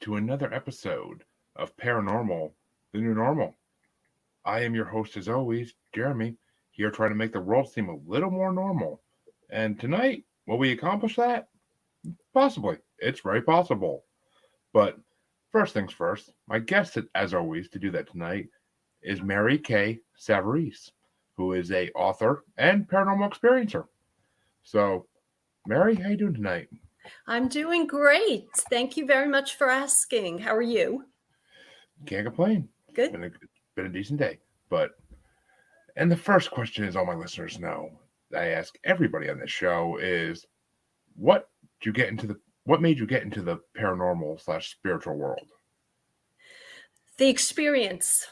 to another episode of Paranormal, the New Normal. I am your host, as always, Jeremy, here trying to make the world seem a little more normal. And tonight, will we accomplish that? Possibly. It's very possible. But first things first, my guest, as always, to do that tonight is Mary Kay Savarese, who is a author and paranormal experiencer. So, Mary, how you doing tonight? I'm doing great. Thank you very much for asking. How are you? Can't complain. Good. It's been a decent day. And the first question, as all my listeners know, I ask everybody on this show is, what made you get into the paranormal/spiritual world? The experience.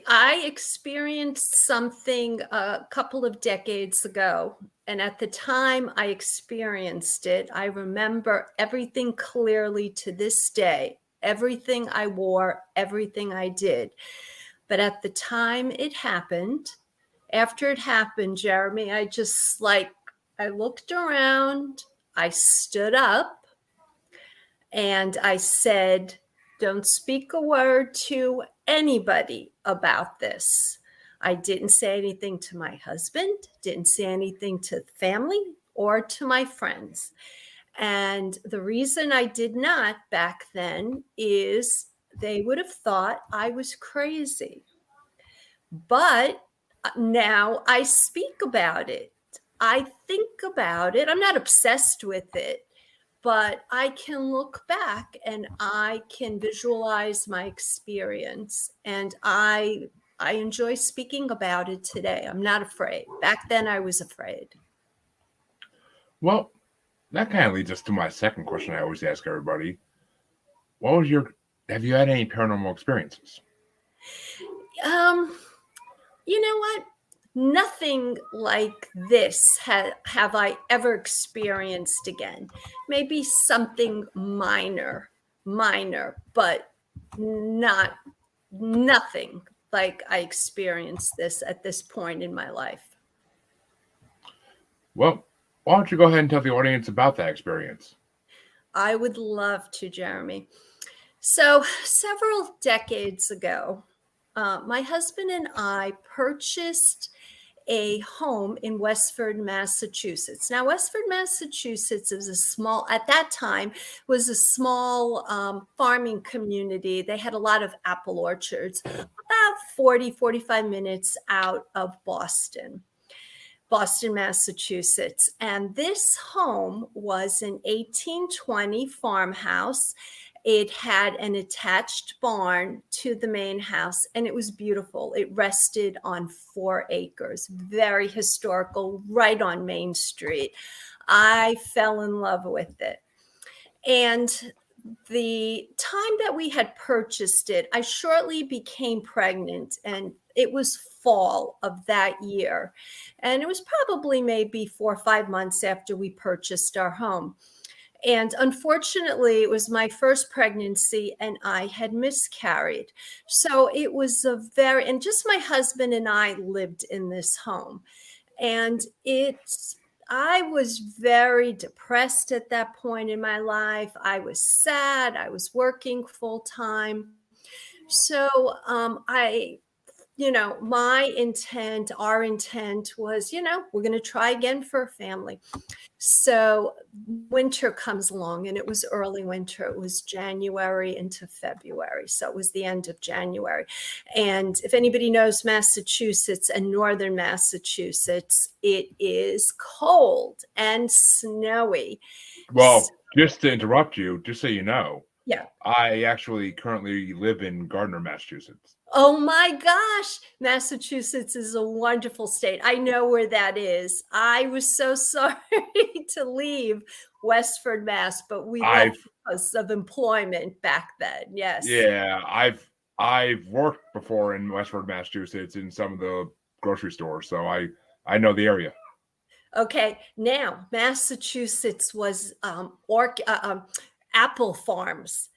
I experienced something a couple of decades ago, and at the time I experienced it, I remember everything clearly to this day. Everything I wore, everything I did. But at the time it happened, after it happened, Jeremy, I looked around, I stood up, and I said, don't speak a word to anybody about this. I didn't say anything to my husband, didn't say anything to family or to my friends. And the reason I did not back then is they would have thought I was crazy. But now I speak about it. I think about it. I'm not obsessed with it, but I can look back and I can visualize my experience. And I enjoy speaking about it today. I'm not afraid. Back then I was afraid. Well, that kind of leads us to my second question I always ask everybody. Have you had any paranormal experiences? You know what? Nothing like this have I ever experienced again. Maybe something minor, but nothing like I experienced this at this point in my life. Well, why don't you go ahead and tell the audience about that experience? I would love to, Jeremy. So several decades ago, my husband and I purchased a home in Westford, Massachusetts. Now, Westford, Massachusetts is at that time, was a small farming community. They had a lot of apple orchards, about 45 minutes out of Boston, Massachusetts. And this home was an 1820 farmhouse. It had an attached barn to the main house, and it was beautiful. It rested on 4 acres, very historical, right on Main Street. I fell in love with it. And the time that we had purchased it, I shortly became pregnant, and it was fall of that year. And it was probably maybe 4 or 5 months after we purchased our home. And unfortunately, it was my first pregnancy and I had miscarried. So it was and just my husband and I lived in this home. And I was very depressed at that point in my life. I was sad. I was working full time. So our intent was, we're going to try again for a family. So winter comes along, and it was early winter. It was January into February. So it was the end of January. And if anybody knows Massachusetts and northern Massachusetts, it is cold and snowy. Well, just to interrupt you, just so you know, yeah, I actually currently live in Gardner, Massachusetts. Oh my gosh, Massachusetts is a wonderful state. I know where that is. I was so sorry to leave Westford, Mass, but we left because of employment back then. Yes. Yeah, I've worked before in Westford, Massachusetts in some of the grocery stores, so I know the area. Okay, now Massachusetts was apple farms.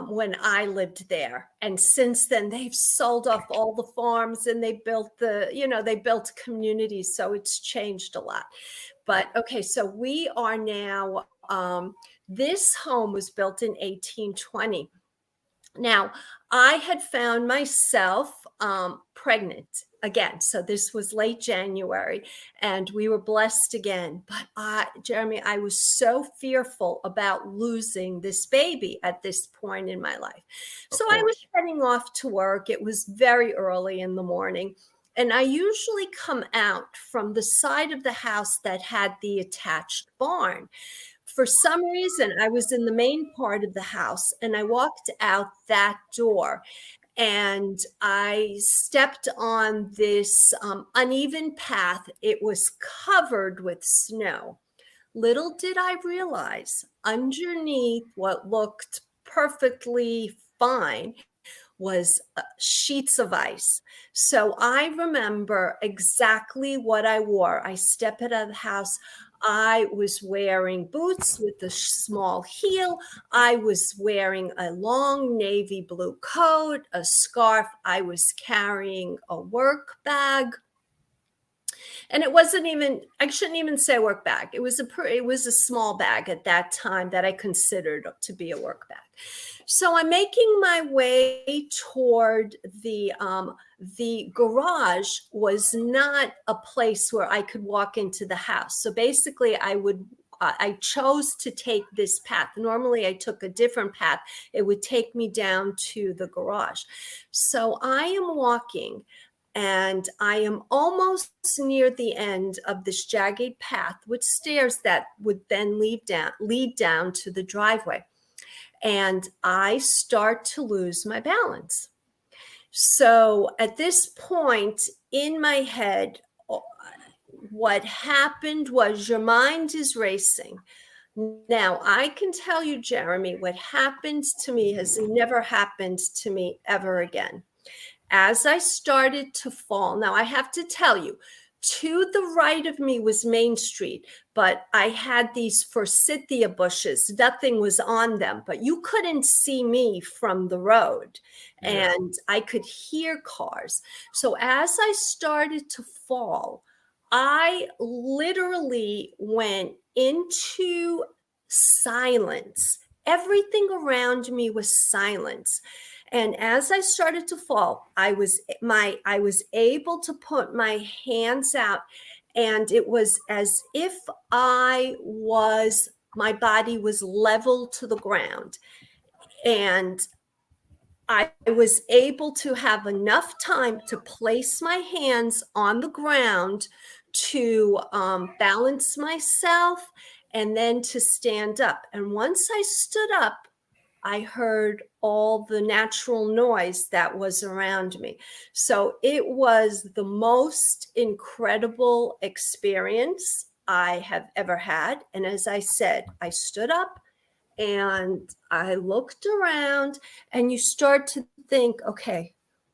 When I lived there. And since then, they've sold off all the farms and they built they built communities. So it's changed a lot. But okay, so we are now This home was built in 1820. Now, I had found myself pregnant again. So this was late January, and we were blessed again. But Jeremy, I was so fearful about losing this baby at this point in my life. Of So I was course. heading off to work. It was very early in the morning. And I usually come out from the side of the house that had the attached barn. For some reason, I was in the main part of the house and I walked out that door and I stepped on this uneven path. It was covered with snow. Little did I realize underneath what looked perfectly fine was sheets of ice. So I remember exactly what I wore. I stepped out of the house. I was wearing boots with a small heel. I was wearing a long navy blue coat, a scarf. I was carrying a work bag. And it wasn't even, I shouldn't even say work bag. It was a small bag at that time that I considered to be a work bag. So I'm making my way toward the garage was not a place where I could walk into the house. So basically I chose to take this path. Normally I took a different path. It would take me down to the garage. So I am walking and I am almost near the end of this jagged path with stairs that would then lead down to the driveway. And I start to lose my balance. So at this point in my head, what happened was your mind is racing. Now, I can tell you, Jeremy, what happened to me has never happened to me ever again. As I started to fall, now I have to tell you, to the right of me was Main Street, but I had these forsythia bushes. Nothing was on them, but you couldn't see me from the road. Yeah. And I could hear cars. So as I started to fall, I literally went into silence. Everything around me was silence. And as I started to fall, I was able to put my hands out, and it was as if my body was level to the ground. And I was able to have enough time to place my hands on the ground to balance myself and then to stand up. And once I stood up, I heard all the natural noise that was around me. So it was the most incredible experience I have ever had. And as I said, I stood up and I looked around, and you start to think, okay,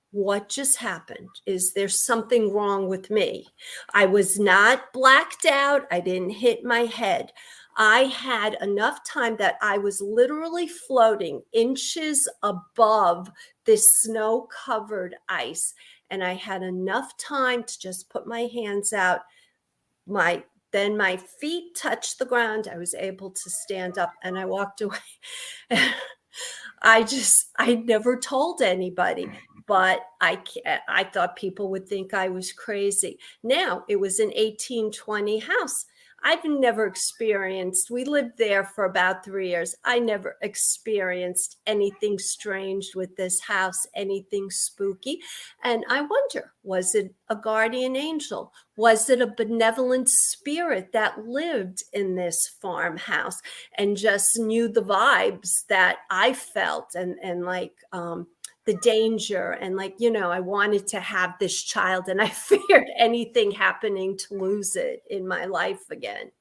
what just happened? Is there something wrong with me? I was not blacked out. I didn't hit my head. I had enough time that I was literally floating inches above this snow covered ice. And I had enough time to just put my hands out. Then my feet touched the ground. I was able to stand up and I walked away. I never told anybody, but I thought people would think I was crazy. Now, it was an 1820 house. I've never experienced, we lived there for about 3 years. I never experienced anything strange with this house, anything spooky. And I wonder, was it a guardian angel? Was it a benevolent spirit that lived in this farmhouse and just knew the vibes that I felt and like, the danger and like, I wanted to have this child and I feared anything happening to lose it in my life again.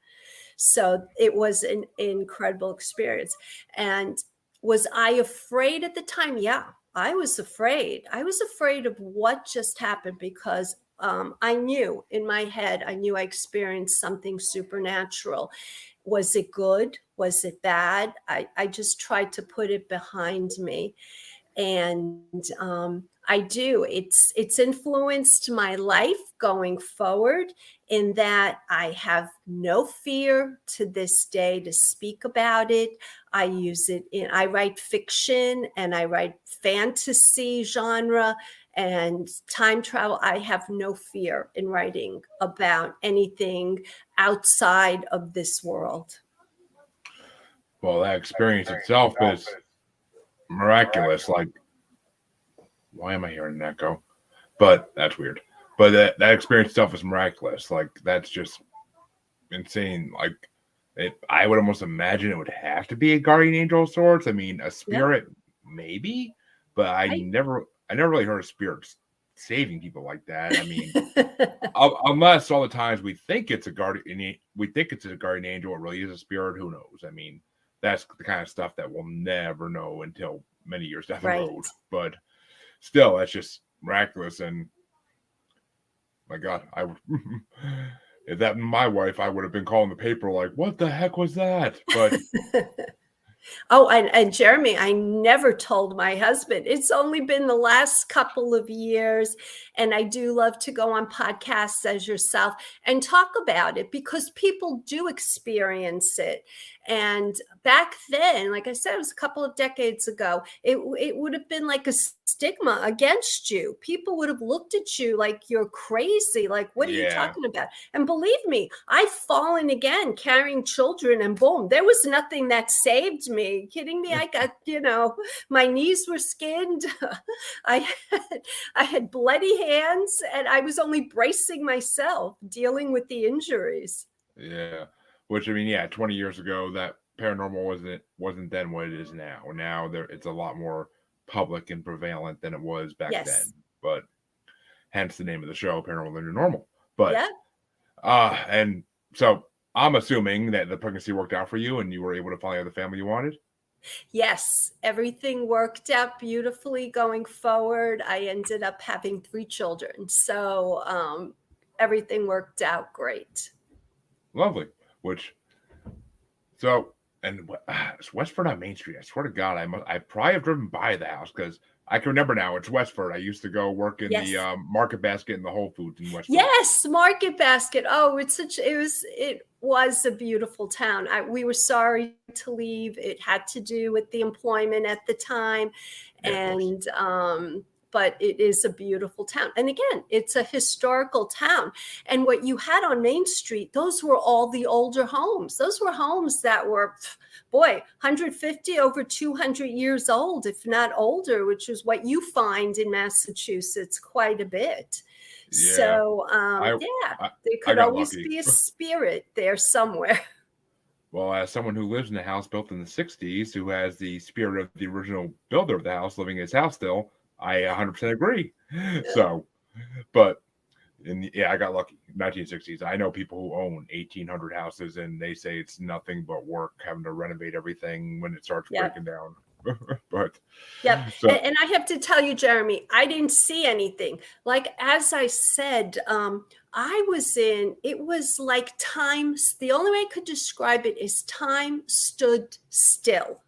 So it was an incredible experience. And was I afraid at the time? Yeah, I was afraid. I was afraid of what just happened because I knew in my head, I knew I experienced something supernatural. Was it good? Was it bad? I just tried to put it behind me. And I do. It's influenced my life going forward, in that I have no fear to this day to speak about it. I use it I write fiction and I write fantasy genre and time travel. I have no fear in writing about anything outside of this world. Well, that experience itself is miraculous. Like, why am I hearing an echo? But that's weird. But that experience itself is miraculous. Like, that's just insane. Like, I would almost imagine it would have to be a guardian angel of sorts. I mean, a Yeah. spirit, maybe, but I never really heard of spirits saving people like that. I mean, unless all the times we think it's a guardian angel, it really is a spirit. Who knows? I mean, that's the kind of stuff that we'll never know until many years down the road. But still, that's just miraculous. And my God, if that my wife, I would have been calling the paper like, "What the heck was that?" But oh, and Jeremy, I never told my husband. It's only been the last couple of years. And I do love to go on podcasts as yourself and talk about it, because people do experience it. And back then, like I said, it was a couple of decades ago, it would have been like a stigma against you. People would have looked at you like you're crazy. Like, what are you talking about? And believe me, I've fallen again carrying children, and boom, there was nothing that saved me. Kidding me? I got, my knees were skinned. I had bloody hands, and I was only bracing myself, dealing with the injuries. Yeah. Which, I mean, 20 years ago, that paranormal wasn't then what it is now. Now it's a lot more public and prevalent than it was back then. But hence the name of the show, Paranormal the New Normal. But and so I'm assuming that the pregnancy worked out for you and you were able to finally have the family you wanted. Yes, everything worked out beautifully going forward. I ended up having 3 children. So everything worked out great. Lovely. And it's Westford on Main Street. I swear to God, I probably have driven by the house because I can remember now. It's Westford. I used to go work in the Market Basket in the Whole Foods in Westford. Yes, Market Basket. Oh, it was a beautiful town. We were sorry to leave. It had to do with the employment at the time, and but it is a beautiful town. And again, it's a historical town. And what you had on Main Street, those were all the older homes. Those were homes that were, 150, over 200 years old, if not older, which is what you find in Massachusetts quite a bit. Yeah. So, there could always be a spirit there somewhere. Well, as someone who lives in a house built in the 60s, who has the spirit of the original builder of the house living in his house still, I 100% agree. So, but I got lucky. 1960s. I know people who own 1,800 houses, and they say it's nothing but work having to renovate everything when it starts breaking down. But and I have to tell you, Jeremy, I didn't see anything. Like, as I said, it was like times. The only way I could describe it is time stood still.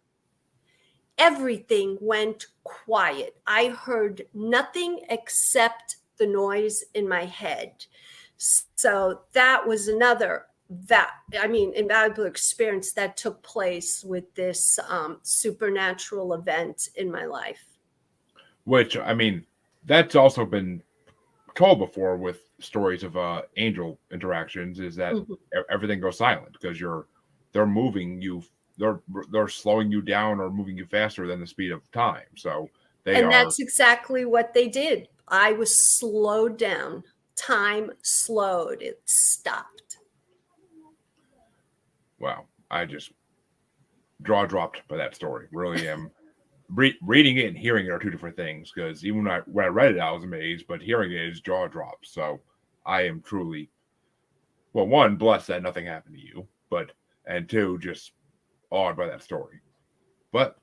Everything went quiet. I heard nothing except the noise in my head. So that was another invaluable experience that took place with this supernatural event in my life. Which, I mean, that's also been told before with stories of angel interactions, is that everything goes silent because they're moving you. They're slowing you down or moving you faster than the speed of time. So that's exactly what they did. I was slowed down. Time slowed. It stopped. Wow. I just jaw dropped by that story. Really am. Reading it and hearing it are two different things, because even when I read it, I was amazed, but hearing it is jaw dropped. So I am truly, well, one, blessed that nothing happened to you, and two, just awed by that story. But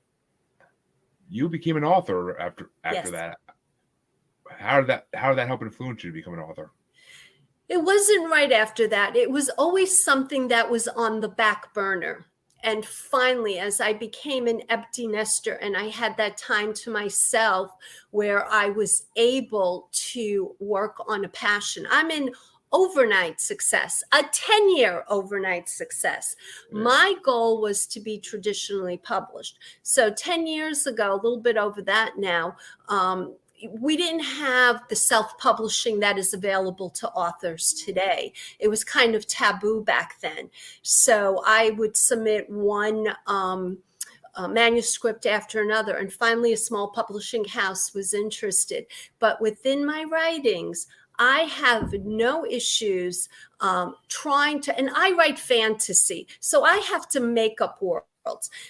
you became an author after that. How did that help influence you to become an author? It wasn't right after that. It was always something that was on the back burner. And finally, as I became an empty nester and I had that time to myself where I was able to work on a passion, I'm in overnight success, a 10-year overnight success. Yeah. My goal was to be traditionally published. So 10 years ago, a little bit over that now, we didn't have the self-publishing that is available to authors today. It was kind of taboo back then. So I would submit one manuscript after another. And finally, a small publishing house was interested. But within my writings, I have no issues trying to, and I write fantasy. So I have to make up worlds.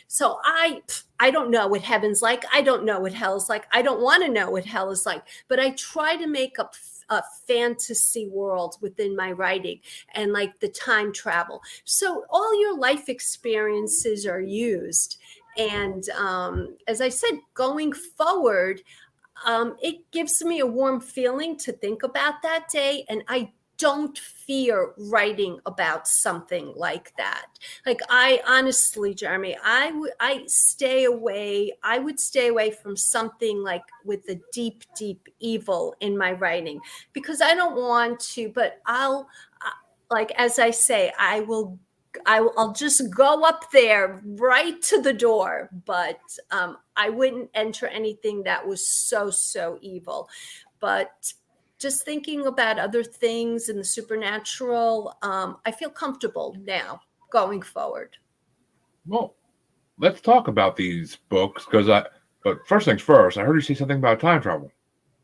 So I don't know what heaven's like. I don't know what hell's like. I don't want to know what hell is like. But I try to make up a fantasy world within my writing, and like the time travel. So all your life experiences are used. And as I said, going forward, it gives me a warm feeling to think about that day. And I don't fear writing about something like that. Like, I honestly, Jeremy, I would stay away from something like with a deep, deep evil in my writing, because I don't want to, but like, as I say, I'll just go up there right to the door, but I wouldn't enter anything that was so evil. But just thinking about other things in the supernatural, I feel comfortable now going forward. Well, let's talk about these books but first things first, I heard you say something about time travel.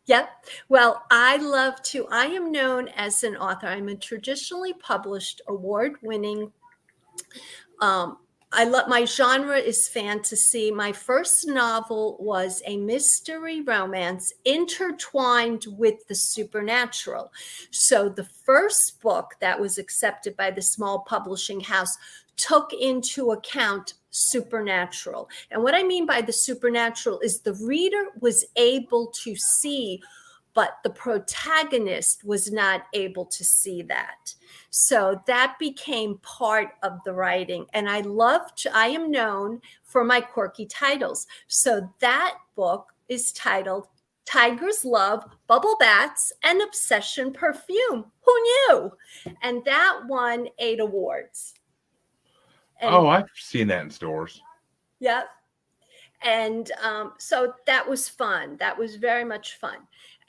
Yep. Well, I am known as an author. I'm a traditionally published, award-winning, my genre is fantasy. My first novel was a mystery romance intertwined with the supernatural. So the first book that was accepted by the small publishing house took into account supernatural. And what I mean by the supernatural is the reader was able to see, but the protagonist was not able to see that. So that became part of the writing. And I am known for my quirky titles. So that book is titled Tigers Love Bubble Bats and Obsession Perfume. Who knew? And that won 8 awards. And, I've seen that in stores. Yeah. And so that was fun. That was very much fun.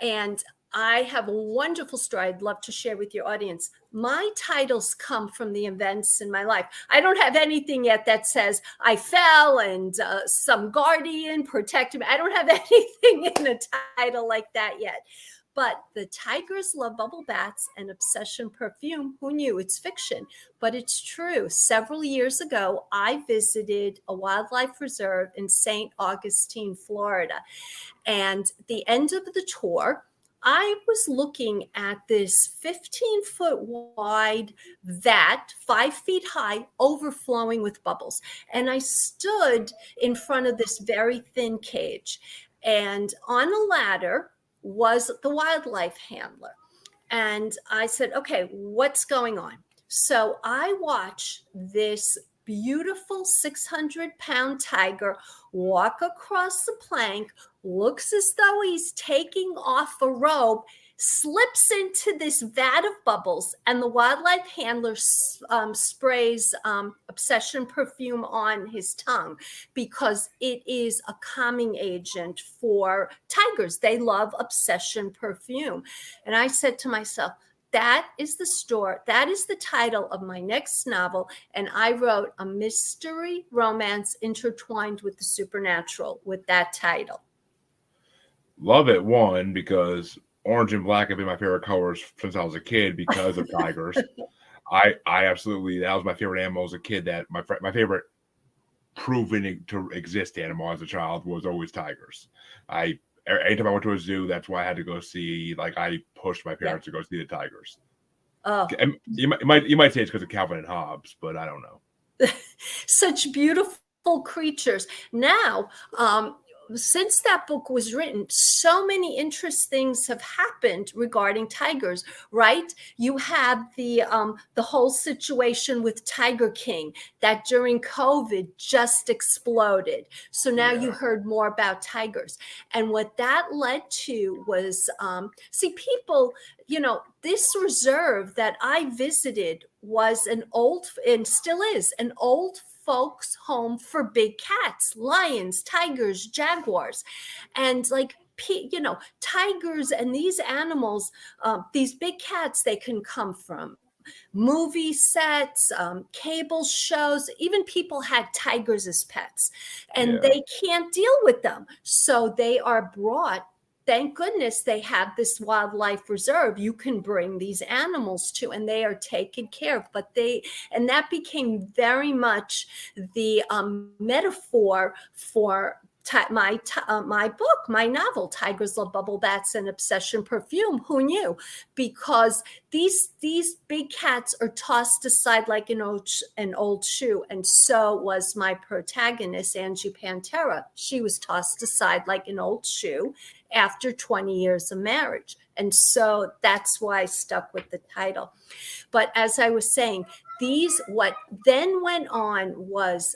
And I have a wonderful story I'd love to share with your audience. My titles come from the events in my life. I don't have anything yet that says I fell and some guardian protected me. I don't have anything in a title like that yet. But the Tigers Love Bubble Bats and Obsession Perfume, who knew? It's fiction, but it's true. Several years ago, I visited a wildlife reserve in St. Augustine, Florida. And the end of the tour, I was looking at this 15-foot wide vat, 5 feet high, overflowing with bubbles. And I stood in front of this very thin cage. And on a ladder was the wildlife handler. And I said, okay, what's going on? So I watch this beautiful 600-pound tiger walk across the plank, looks as though he's taking off a robe, slips into this vat of bubbles, and the wildlife handler sprays Obsession Perfume on his tongue because it is a calming agent for tigers. They love Obsession Perfume. And I said to myself, that is the story. That is the title of my next novel. And I wrote a mystery romance intertwined with the supernatural with that title. Love it, one, because orange and black have been my favorite colors since I was a kid because of tigers. I absolutely, that was my favorite animal as a kid. That my favorite proven to exist animal as a child was always tigers. Anytime I went to a zoo, that's why I had to go see. Like, I pushed my parents to go see the tigers. Oh, and you might say it's because of Calvin and Hobbes, but I don't know. Such beautiful creatures. Now, since that book was written, so many interesting things have happened regarding tigers, right? You have the whole situation with Tiger King that during COVID just exploded. So now you Yeah. heard more about tigers. And what that led to was, see, people, this reserve that I visited was an old, and still is, an old folks home for big cats, lions, tigers, jaguars. And like, tigers and these animals, these big cats, they can come from movie sets, cable shows. Even people had tigers as pets, and Yeah. they can't deal with them. So they are brought. Thank goodness they have this wildlife reserve you can bring these animals to, and they are taken care of. And that became very much the metaphor for my book, my novel, Tigers Love Bubble Baths and Obsession Perfume. Who knew? Because these big cats are tossed aside like an old shoe, and so was my protagonist, Angie Pantera. She was tossed aside like an old shoe after 20 years of marriage, and so that's why I stuck with the title. But as I was saying, what then went on was,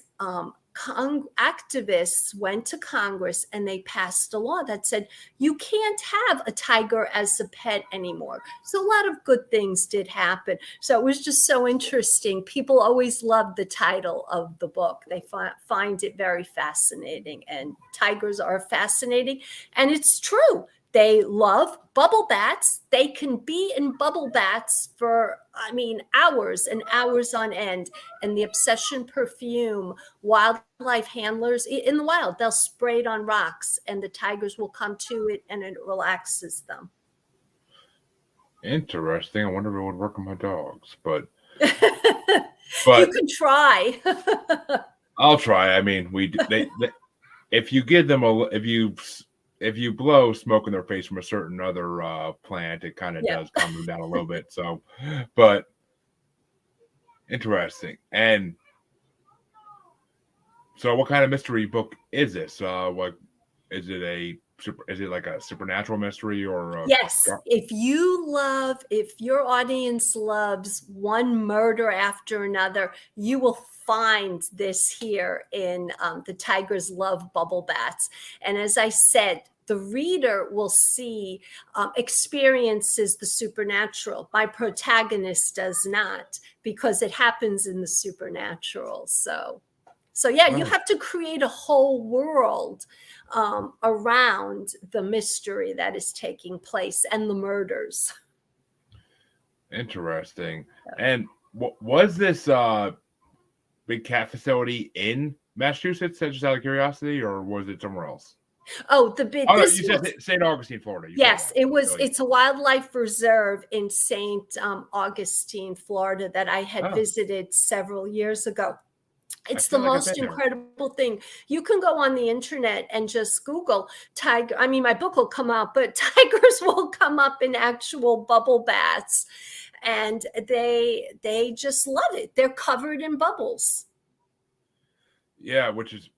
activists went to Congress and they passed a law that said you can't have a tiger as a pet anymore. So a lot of good things did happen. So it was just so interesting. People always love the title of the book. They find it very fascinating, and tigers are fascinating. And it's true. They love bubble baths. They can be in bubble baths for, hours and hours on end. And the Obsession Perfume, wildlife handlers in the wild, they'll spray it on rocks and the tigers will come to it and it relaxes them. Interesting. I wonder if it would work on my dogs, but You can try. I'll try. I mean, if you give them if you blow smoke in their face from a certain other plant, it kind of does calm them down a little bit. So, but interesting. And so, what kind of mystery book is this? What is it? Is it like a supernatural mystery or? Yes. If your audience loves one murder after another, you will find this here in the Tigers Love Bubble Baths. And as I said, the reader will see, experiences the supernatural. My protagonist does not, because it happens in the supernatural. So yeah, you have to create a whole world around the mystery that is taking place and the murders. Interesting. And was this big cat facility in Massachusetts, just out of curiosity, or was it somewhere else? Oh, You said St. Augustine, Florida. Yes, it was. It's a wildlife reserve in St. Augustine, Florida, that I had visited several years ago. It's the most incredible thing. You can go on the internet and just Google tiger. My book will come out, but tigers will come up in actual bubble baths, and they just love it. They're covered in bubbles. Yeah, which is,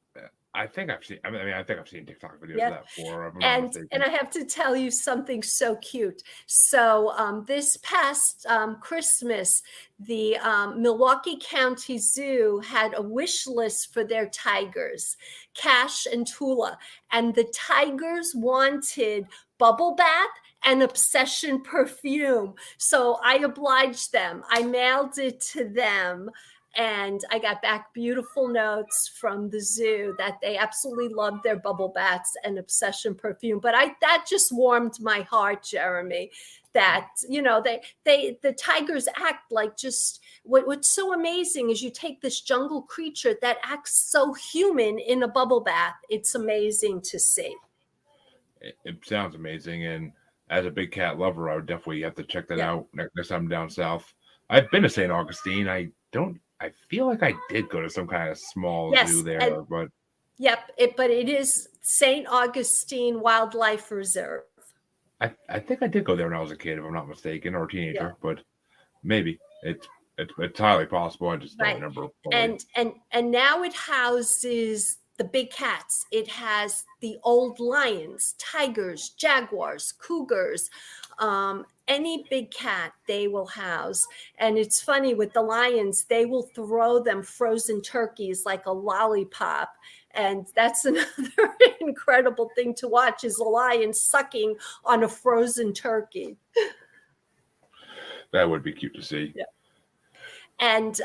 I think I've seen. I think I've seen TikTok videos of that before. And I have to tell you something so cute. So this past Christmas, the Milwaukee County Zoo had a wish list for their tigers, Cash and Tula, and the tigers wanted bubble bath and Obsession Perfume. So I obliged them. I mailed it to them. And I got back beautiful notes from the zoo that they absolutely loved their bubble baths and Obsession Perfume. But that just warmed my heart, Jeremy, that, the tigers act like just what's so amazing is you take this jungle creature that acts so human in a bubble bath. It's amazing to see. It sounds amazing. And as a big cat lover, I would definitely have to check that out next time I'm down south. I've been to St. Augustine. I feel like I did go to some kind of small zoo there, but but it is St. Augustine Wildlife Reserve. I think I did go there when I was a kid, if I'm not mistaken, or a teenager, but maybe it's highly possible. I just don't remember fully. And now it houses the big cats. It has the old lions, tigers, jaguars, cougars, any big cat they will house. And it's funny with the lions, they will throw them frozen turkeys like a lollipop. And that's another incredible thing to watch, is a lion sucking on a frozen turkey. That would be cute to see. Yeah. And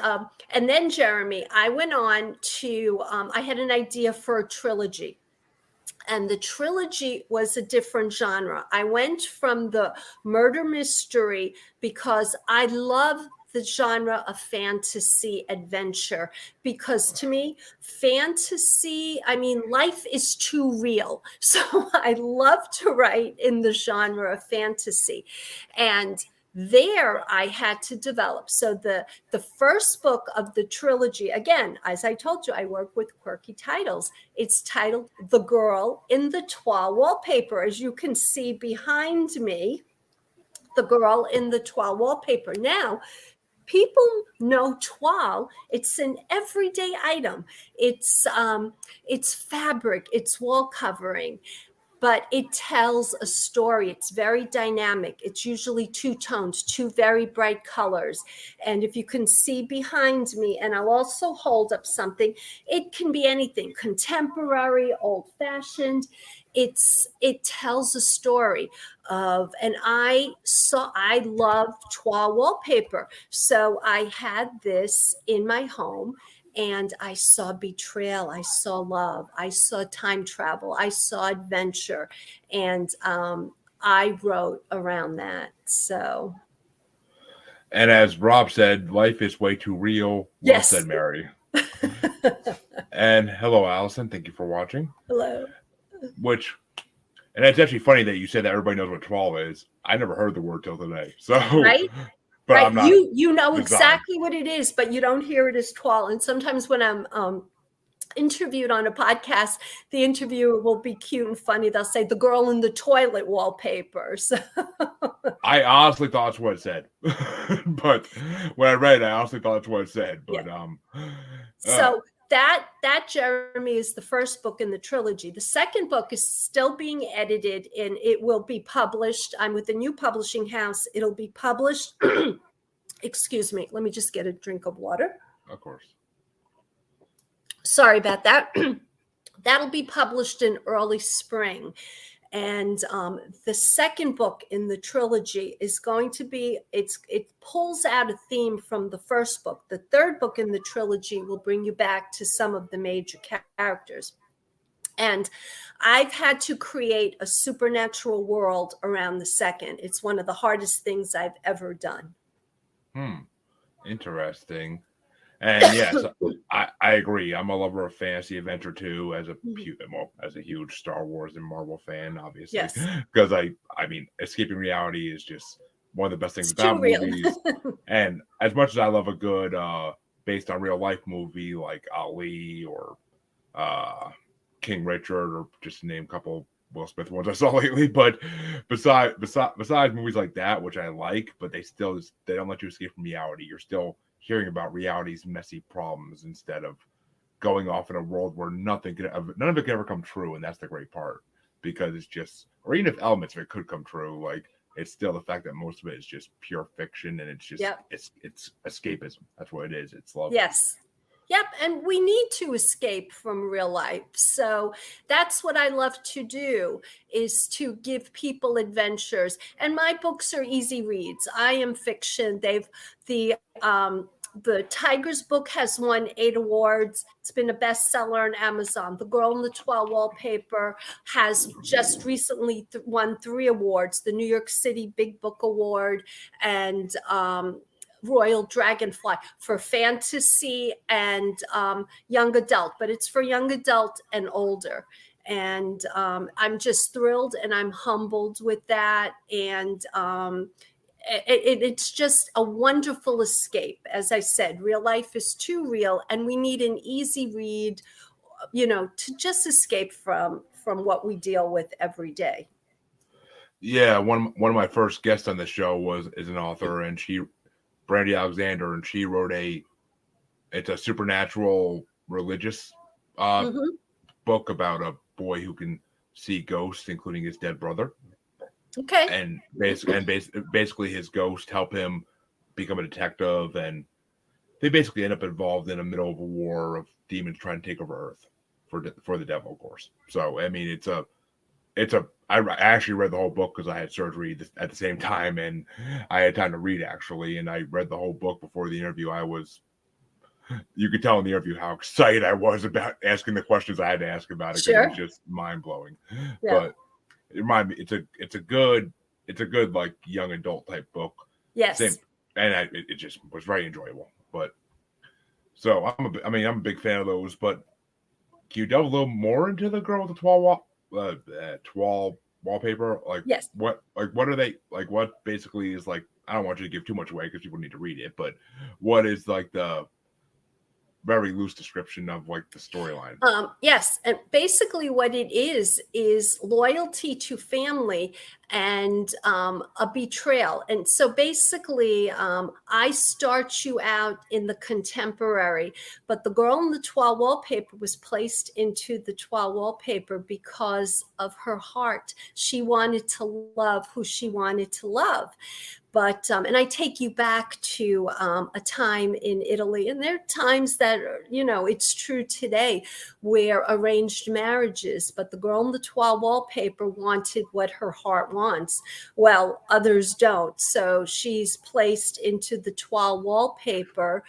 then, Jeremy, I went on to, I had an idea for a trilogy. And the trilogy was a different genre. I went from the murder mystery because I love the genre of fantasy adventure, because to me, fantasy, I mean, life is too real. So I love to write in the genre of fantasy. And there I had to develop. So the first book of the trilogy, again, as I told you, I work with quirky titles. It's titled The Girl in the Toile Wallpaper. As you can see behind me, The Girl in the Toile Wallpaper. Now, people know toile. It's an everyday item. It's fabric, it's wall covering, but it tells a story. It's very dynamic. It's usually two tones, two very bright colors. And if you can see behind me, and I'll also hold up something, it can be anything, contemporary, old-fashioned. It tells a story of, and I love toile wallpaper. So I had this in my home. And I saw betrayal, I saw love, I saw time travel, I saw adventure, and I wrote around that. So, and as Rob said, life is way too real. Well yes. said, Mary. And hello, Allison. Thank you for watching. Hello. And it's actually funny that you said that everybody knows what toile is. I never heard the word till today. So, right. But right. I'm not You know exactly what it is, but you don't hear it as toile. And sometimes when I'm interviewed on a podcast, the interviewer will be cute and funny. They'll say, the girl in the toilet wallpaper. So I honestly thought that's what it said. But when I read it, I honestly thought that's what it said. But so that Jeremy is the first book in the trilogy. The second book is still being edited, and it will be published. I'm with a new publishing house. It'll be published. Excuse me. Let me just get a drink of water. Of course. Sorry about that. That'll be published in early spring. And the second book in the trilogy is going to be, it pulls out a theme from the first book. The third book in the trilogy will bring you back to some of the major characters. And I've had to create a supernatural world around the second. It's one of the hardest things I've ever done. Interesting. And yes, I agree. I'm a lover of fantasy adventure too, as a huge Star Wars and Marvel fan, obviously. Yes. Because I mean, escaping reality is just one of the best things about movies. And as much as I love a good based on real life movie like Ali or King Richard, or just to name a couple Will Smith ones I saw lately, but besides movies like that, which I like, but they don't let you escape from reality. You're still hearing about reality's messy problems instead of going off in a world where none of it can ever come true. And that's the great part, because it's just, or even if elements of it could come true, like it's still the fact that most of it is just pure fiction, and it's just it's escapism. That's what it is. It's love. Yes. Yep. And we need to escape from real life. So that's what I love to do, is to give people adventures. And my books are easy reads. I am fiction. The Tigers book has won 8 awards. It's been a bestseller on Amazon. The Girl in the Toile Wallpaper has just recently won 3 awards, the New York City Big Book Award and Royal Dragonfly, for fantasy and young adult, but it's for young adult and older. And I'm just thrilled and I'm humbled with that. And it's just a wonderful escape. As I said, real life is too real, and we need an easy read, to just escape from what we deal with every day. Yeah, one of my first guests on the show is an author, and Brandy Alexander, and she wrote it's a supernatural religious book about a boy who can see ghosts, including his dead brother. Okay. And basically his ghost help him become a detective, and they basically end up involved in the middle of a war of demons trying to take over Earth for the devil, of course. So I mean, I actually read the whole book because I had surgery at the same time, and I had time to read actually, and I read the whole book before the interview. You could tell in the interview how excited I was about asking the questions I had to ask about it, because it was just mind blowing. Yeah. But it reminded me, it's a good like young adult type book. Yes. And it just was very enjoyable. But so I'm a big fan of those. But can you delve a little more into the girl with the toile wallpaper? Like, yes. What are they like? What basically is like? I don't want you to give too much away because people need to read it. But what is like the very loose description of like the storyline? Yes, and basically what it is loyalty to family and a betrayal. And so basically, I start you out in the contemporary, but the girl in the toile wallpaper was placed into the toile wallpaper because of her heart. She wanted to love who she wanted to love. But and I take you back to a time in Italy, and there are times that, it's true today, where arranged marriages, but the girl in the toile wallpaper wanted what her heart wants. Well, others don't. So she's placed into the toile wallpaper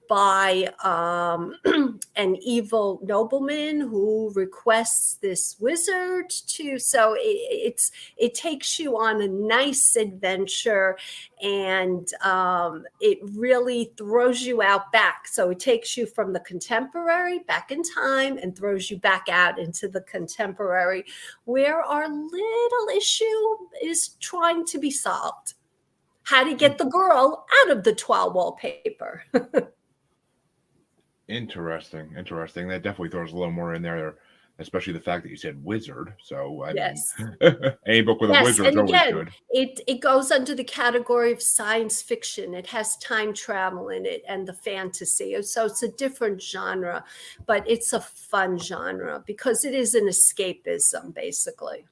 by an evil nobleman who requests this wizard to. So it takes you on a nice adventure, and it really throws you out back. So it takes you from the contemporary back in time and throws you back out into the contemporary, where our little issue is trying to be solved. How to get the girl out of the toile wallpaper. Interesting. That definitely throws a little more in there, especially the fact that you said wizard. So I mean, any book with a wizard is always good. It goes under the category of science fiction. It has time travel in it and the fantasy. So it's a different genre, but it's a fun genre because it is an escapism, basically.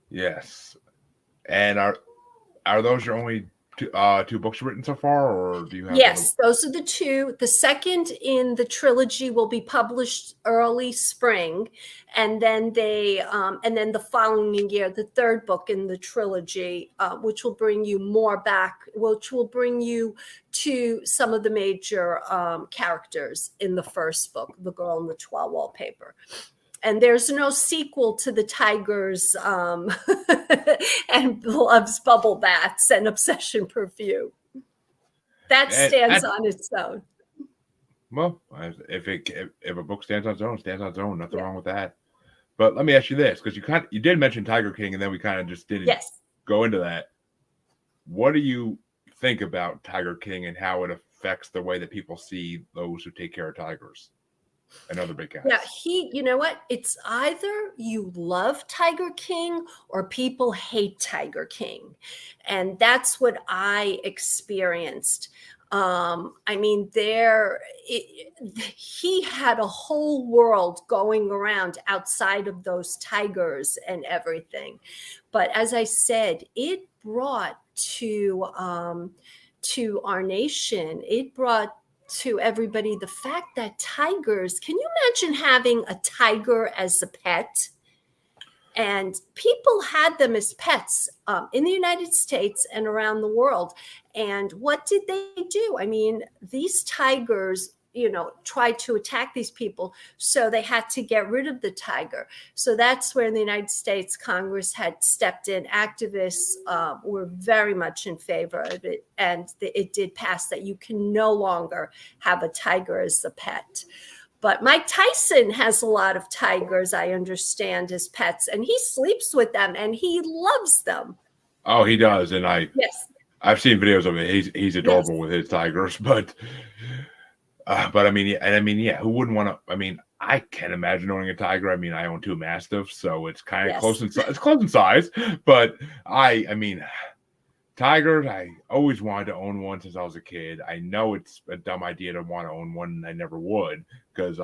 Yes. And are those your only two books written so far, or do you have? Yes, those are the two. The second in the trilogy will be published early spring, and then the following year, the third book in the trilogy, which will bring you more back, which will bring you to some of the major characters in the first book, The Girl in the Toile Wallpaper. And there's no sequel to the Tigers and loves bubble baths and obsession perfume. That stands on its own. Well, if a book stands on its own, Nothing wrong with that. But let me ask you this, because you did mention Tiger King, and then we kind of just didn't go into that. What do you think about Tiger King and how it affects the way that people see those who take care of tigers? Another big cast. Yeah, you know what? It's either you love Tiger King or people hate Tiger King. And that's what I experienced. I mean, he had a whole world going around outside of those tigers and everything. But as I said, it brought to our nation, it brought to everybody the fact that tigers, can you imagine having a tiger as a pet? And people had them as pets in the United States and around the world. And what did they do? I mean, these tigers, tried to attack these people. So they had to get rid of the tiger. So that's where in the United States, Congress had stepped in. Activists were very much in favor of it. And it did pass that you can no longer have a tiger as a pet. But Mike Tyson has a lot of tigers, I understand, as pets, and he sleeps with them and he loves them. Oh, he does. And I've seen videos of it. He's adorable with his tigers, but I mean, who wouldn't want to? I mean, I can't imagine owning a tiger. I mean, I own 2 mastiffs, so it's kind of close in size. It's close in size, but I mean, tigers. I always wanted to own one since I was a kid. I know it's a dumb idea to want to own one, and I never would because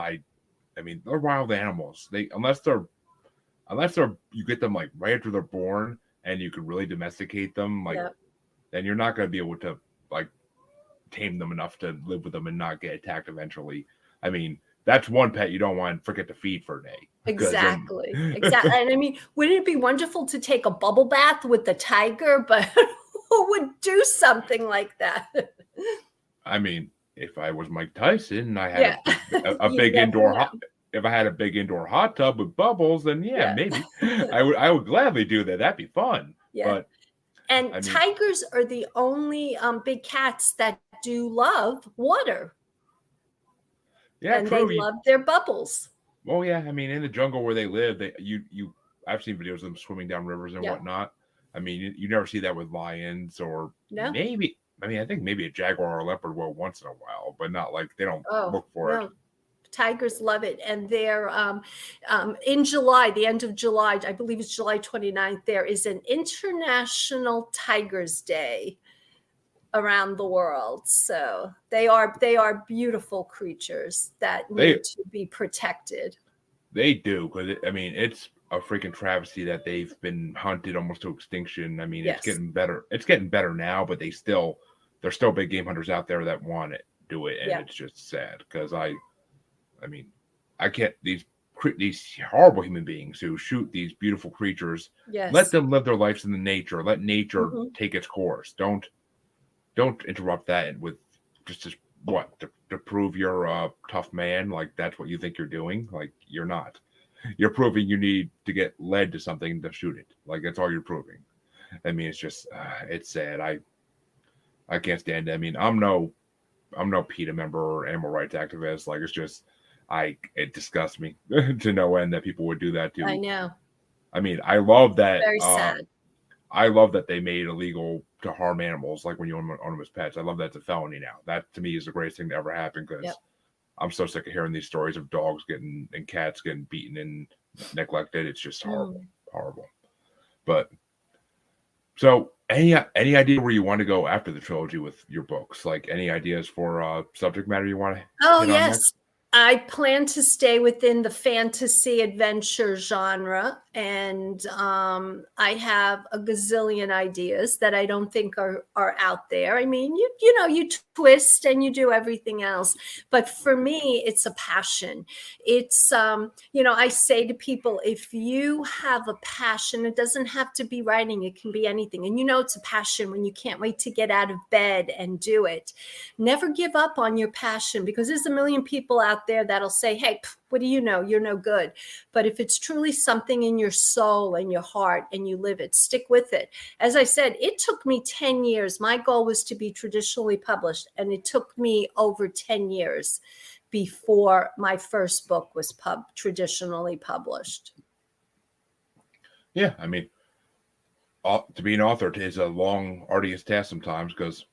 I mean, they're wild animals. Unless you get them like right after they're born and you can really domesticate them, like Yeah. then you're not going to be able to like tame them enough to live with them and not get attacked eventually. I mean, that's one pet you don't want to forget to feed for a day. Exactly. Exactly. And I mean, wouldn't it be wonderful to take a bubble bath with the tiger? But who would do something like that? I mean, if I was Mike Tyson and I had Yeah. a You big never indoor know. if I had a big indoor hot tub with bubbles, then yeah, Yeah. maybe I would gladly do that. That'd be fun. Yeah. But And I mean, tigers are the only big cats that do love water, yeah, and they true. love their bubbles. Well, yeah. I mean, in the jungle where they live, I've seen videos of them swimming down rivers and Yeah. whatnot. I mean, you never see that with lions or No. maybe. I mean, I think maybe a jaguar or a leopard will once in a while, but not like they don't Oh, look for it. no. Tigers love it. And they're in July, the end of July, I believe it's July 29th, there is an International Tigers Day around the world. So they are beautiful creatures that They need to be protected. They do, because I mean, it's a freaking travesty that they've been hunted almost to extinction. I mean, it's Yes. getting better. It's getting better now, but there's still big game hunters out there that want to do it, and Yeah. it's just sad because I mean, I can't these horrible human beings who shoot these beautiful creatures. Yes. Let them live their lives in the nature. Let nature Mhm. take its course. Don't interrupt that with just what to prove you're a tough man. Like that's what you think you're doing. Like you're not. You're proving you need to get led to something to shoot it. Like that's all you're proving. I mean, it's just it's sad. I can't stand it. I mean, I'm no PETA member or animal rights activist. Like it's just it disgusts me to no end that people would do that to. I know. I mean, I love that. Very sad. I love that they made it illegal to harm animals, like when you own them as pets. I love that's a felony now. That to me is the greatest thing to ever happen because Yep. I'm so sick of hearing these stories of dogs and cats getting beaten and neglected. It's just horrible, horrible. But so any idea where you want to go after the trilogy with your books? Like any ideas for subject matter you want to Oh, hit on yes. next? I plan to stay within the fantasy adventure genre, and I have a gazillion ideas that I don't think are out there. I mean, you twist and you do everything else, but for me, it's a passion. It's I say to people, if you have a passion, it doesn't have to be writing; it can be anything. And it's a passion when you can't wait to get out of bed and do it. Never give up on your passion, because there's a million people out there that'll say, hey, what do you know? You're no good. But if it's truly something in your soul and your heart and you live it, stick with it. As I said, it took me 10 years. My goal was to be traditionally published, and it took me over 10 years before my first book was traditionally published. Yeah, I mean, to be an author is a long, arduous task sometimes because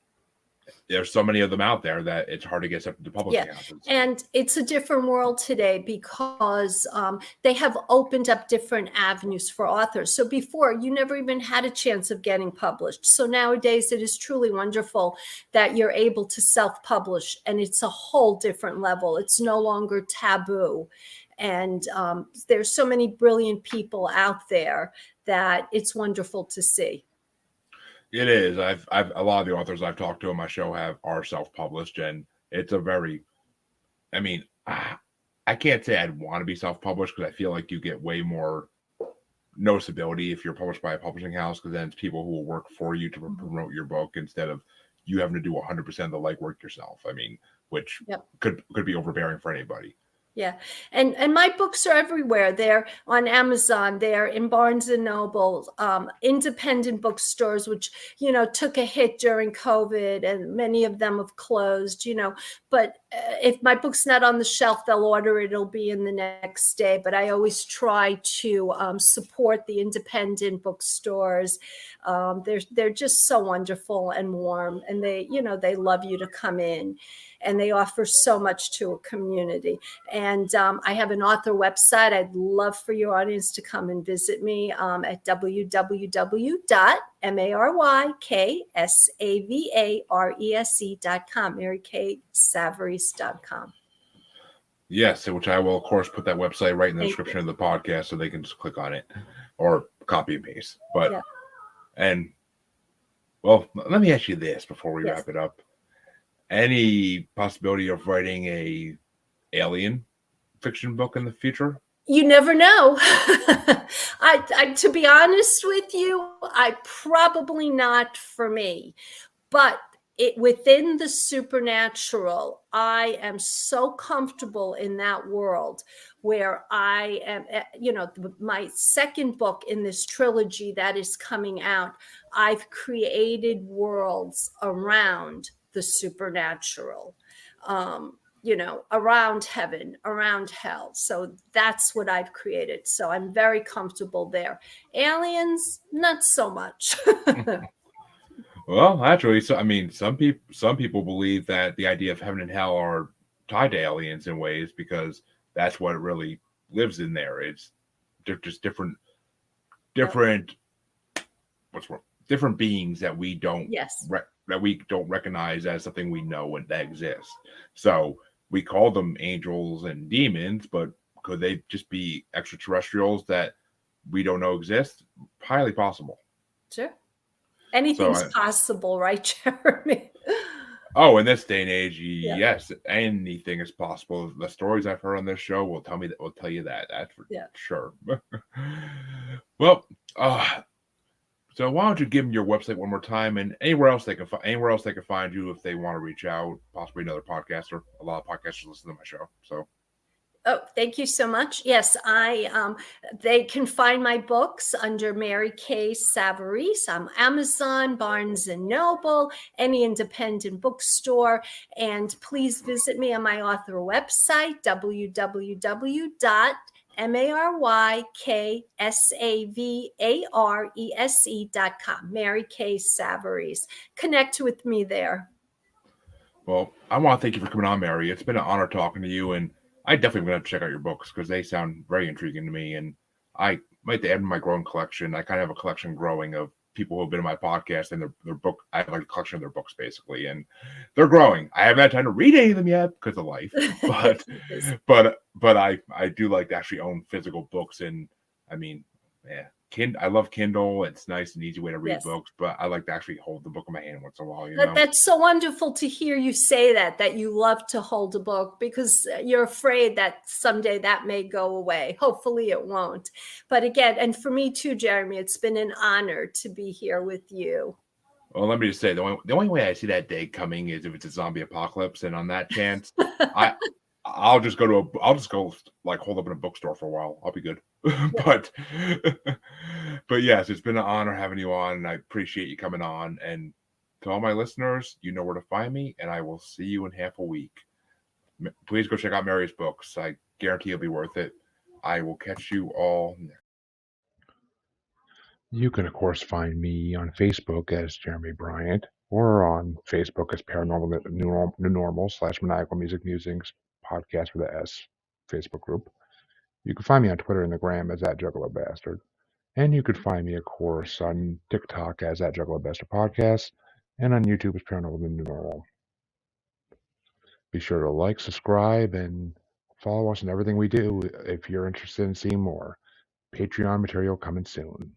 there's so many of them out there that it's hard to get accepted to publishing houses. And it's a different world today because they have opened up different avenues for authors. So before, you never even had a chance of getting published. So nowadays, it is truly wonderful that you're able to self-publish, and it's a whole different level. It's no longer taboo. And there's so many brilliant people out there that it's wonderful to see. It is. I've a lot of the authors I've talked to on my show are self-published, and it's a very. I mean, I can't say I'd want to be self-published because I feel like you get way more noticeability if you're published by a publishing house, because then it's people who will work for you to promote your book instead of you having to do 100% of the legwork yourself. I mean, which could be overbearing for anybody. Yeah. And my books are everywhere. They're on Amazon. They're in Barnes and Noble, independent bookstores, which, took a hit during COVID, and many of them have closed, but if my book's not on the shelf, they'll order it. It'll be in the next day. But I always try to support the independent bookstores. They're just so wonderful and warm, and they love you to come in. And they offer so much to a community. And I have an author website. I'd love for your audience to come and visit me at www.maryksavares.com, MaryKSavarese.com. Yes, which I will, of course, put that website right in the Thank you. description of the podcast so they can just click on it or copy and paste. But, Yeah. and well, let me ask you this before we Yes. wrap it up. Any possibility of writing a alien fiction book in the future? You never know. To be honest with you, I probably not for me. But it within the supernatural, I am so comfortable in that world where I am, my second book in this trilogy that is coming out, I've created worlds around the supernatural. Around heaven, around hell. So that's what I've created. So I'm very comfortable there. Aliens, not so much. Well, actually, so I mean, some people believe that the idea of heaven and hell are tied to aliens in ways because that's what really lives in there. It's just Yep. different what's wrong, different beings that we don't Yes. recognize as something we know and that exists. So we call them angels and demons, but could they just be extraterrestrials that we don't know exist? Highly possible. Sure. So Anything's possible, right, Jeremy? oh, in this day and age, Yeah, yes, anything is possible. The stories I've heard on this show will tell you that. That's for yeah. sure. Well, uh, so why don't you give them your website one more time and anywhere else they can find you if they want to reach out, possibly another podcaster. A lot of podcasters listen to my show. So Oh, thank you so much. Yes, they can find my books under Mary Kay Savarese on Amazon, Barnes and Noble, any independent bookstore. And please visit me on my author website, www.maryksavares.com. Mary Kay Savarese. Connect with me there. well, I want to thank you for coming on, Mary. It's been an honor talking to you, and I definitely going to check out your books because they sound very intriguing to me. And I might add to my growing collection. I kind of have a collection growing of people who have been in my podcast and their book. I have like a collection of their books basically, and they're growing. I haven't had time to read any of them yet because of life, but I do like to actually own physical books. And I mean, yeah, I love Kindle. It's nice and easy way to read Yes. books, but I like to actually hold the book in my hand once in a while. That's so wonderful to hear you say that you love to hold a book because you're afraid that someday that may go away. Hopefully it won't. But again, and for me too, Jeremy, it's been an honor to be here with you. Well, let me just say the only way I see that day coming is if it's a zombie apocalypse, and on that chance, I I'll just go like hold up in a bookstore for a while. I'll be good. but but yes, it's been an honor having you on, and I appreciate you coming on. And to all my listeners, you know where to find me, and I will see you in half a week. Please go check out Mary's books. I guarantee it'll be worth it. I will catch you all. You can, of course, find me on Facebook as Jeremy Bryant or on Facebook as Paranormal New Normal / Maniacal Music Musings Podcast with a S Facebook group. You can find me on Twitter and the Gram as at Juggalo Bastard. And you could find me, of course, on TikTok as at Juggalo Bastard Podcast and on YouTube as Paranormal New Normal. Be sure to like, subscribe, and follow us in everything we do if you're interested in seeing more. Patreon material coming soon.